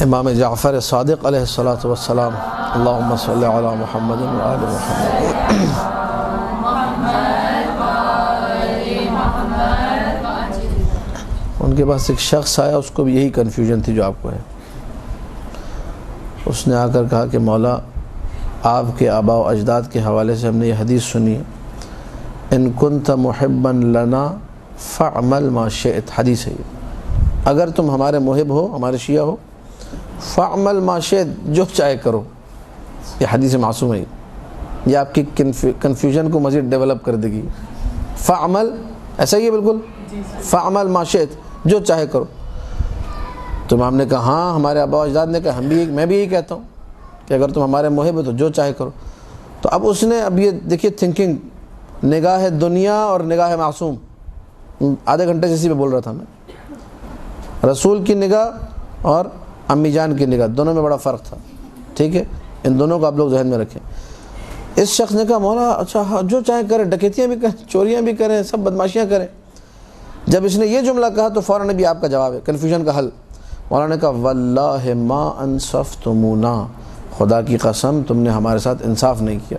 امام جعفر صادق علیہ الصلاۃ والسلام، اللہم صلی علی محمد و آل محمد۔ ان کے پاس ایک شخص آیا، اس کو بھی یہی کنفیوژن تھی جو آپ کو ہے۔ اس نے آ کر کہا کہ مولا، آپ کے آباء و اجداد کے حوالے سے ہم نے یہ حدیث سنی ہے، ان کنت محبا لنا فاعمل ما شئت، حدیث ہے یہ، اگر تم ہمارے محب ہو، ہمارے شیعہ ہو، فاعمل ما شئت، جو چاہے کرو۔ یہ حدیث معصوم ہے، یہ آپ کی کنفیوژن کو مزید ڈیولپ کر دے گی۔ فاعمل، ایسا ہی ہے بالکل، فاعمل ما شئت، جو چاہے کرو۔ تو ہم نے کہا ہاں، ہمارے آباء و اجداد نے کہا، میں بھی یہی کہتا ہوں کہ اگر تم ہمارے محب ہو تو جو چاہے کرو۔ تو اب اس نے، اب یہ دیکھیے تھنکنگ، نگاہ دنیا اور نگاہ معصوم، آدھے گھنٹے سے اسی پہ بول رہا تھا میں۔ رسول کی نگاہ اور امی جان کی نگاہ، دونوں میں بڑا فرق تھا، ٹھیک ہے؟ ان دونوں کو آپ لوگ ذہن میں رکھیں۔ اس شخص نے کہا مولا اچھا جو چاہے کریں، ڈکیتیاں بھی کریں، چوریاں بھی کریں، سب بدماشیاں کریں۔ جب اس نے یہ جملہ کہا تو فوراً بھی آپ کا جواب ہے، کنفیوژن کا حل۔ مولانا نے کہا واللہ ما انصفتمونا، خدا کی قسم تم نے ہمارے ساتھ انصاف نہیں کیا۔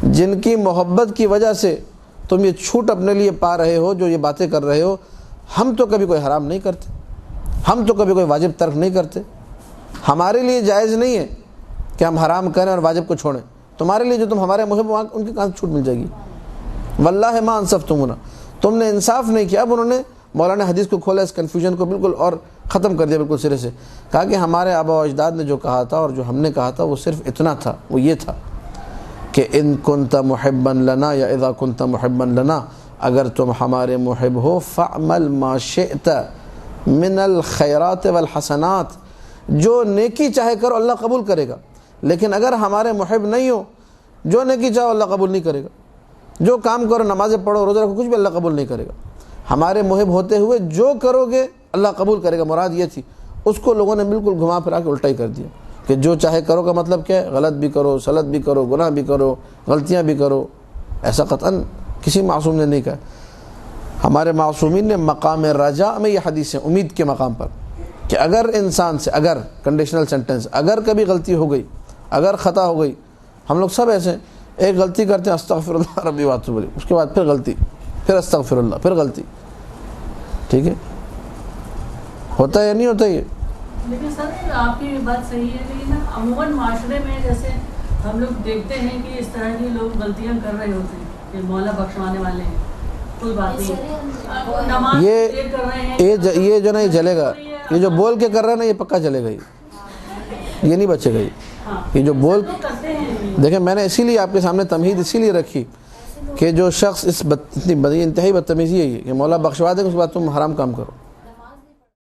جن کی محبت کی وجہ سے تم یہ چھوٹ اپنے لیے پا رہے ہو، جو یہ باتیں کر رہے ہو، ہم تو کبھی کوئی حرام نہیں کرتے، ہم تو کبھی کوئی واجب ترک نہیں کرتے، ہمارے لیے جائز نہیں ہے کہ ہم حرام کریں اور واجب کو چھوڑیں۔ تمہارے لیے جو تم ہمارے محب، ان کی کہاں سے چھوٹ مل جائے گی؟ واللہ ما انصفتمونا، تم نے انصاف نہیں کیا۔ اب انہوں نے، مولانا حدیث کو کھولا، اس کنفیوژن کو بالکل اور ختم کر دیا بالکل سرے سے۔ کہا کہ ہمارے آباء و اجداد نے جو کہا تھا اور جو ہم نے کہا تھا وہ صرف اتنا تھا، وہ یہ تھا کہ ان کنت محبا لنا، یا اذا کنت محبا لنا، اگر تم ہمارے محب ہو، فاعمل ما شئت من الخیرات والحسنات، جو نیکی چاہے کرو اللہ قبول کرے گا۔ لیکن اگر ہمارے محب نہیں ہو، جو نیکی چاہو اللہ قبول نہیں کرے گا، جو کام کرو، نمازیں پڑھو، روزہ رکھو، کچھ بھی اللہ قبول نہیں کرے گا۔ ہمارے محب ہوتے ہوئے جو کرو گے اللہ قبول کرے گا، مراد یہ تھی۔ اس کو لوگوں نے بالکل گھما پھرا کے الٹا ہی کر دیا کہ جو چاہے کرو کا مطلب کیا ہے؟ غلط بھی کرو، سلط بھی کرو، گناہ بھی کرو، غلطیاں بھی کرو۔ ایسا قطعاً کسی معصوم نے نہیں کہا۔ ہمارے معصومین نے مقام رجاء میں یہ حدیث ہے، امید کے مقام پر، کہ اگر انسان سے، اگر کنڈیشنل سینٹنس، اگر کبھی غلطی ہو گئی، اگر خطا ہو گئی، ہم لوگ سب ایسے ہیں، ایک غلطی کرتے ہیں استغفر اللہ ربی واتوب الیہ، اس کے بعد پھر غلطی، پھر استغفر اللہ، پھر غلطی، ٹھیک ہے؟ ہوتا ہے یا نہیں ہوتا یہ؟ لیکن سر آپ کی بات صحیح ہے، لیکن عموماً معاشرے میں جیسے ہم لوگ دیکھتے ہیں کہ اس طرح کی لوگ غلطیاں کر رہے ہوتے ہیں کہ مولا بخشوانے والے ہیں، کوئی بات نہیں، نماز کر رہے ہیں، یہ جو نہیں چلے گا، یہ جو بول کے کر رہا ہے نا، یہ پکا چلے گا، یہ نہیں بچے گا۔ یہ جو بول، دیکھیں میں نے اسی لیے آپ کے سامنے تمہید اسی لیے رکھی کہ جو شخص اس انتہائی بدتمیزی ہے یہ کہ مولا بخشوا دے، اس کے بعد تم حرام کام کرو،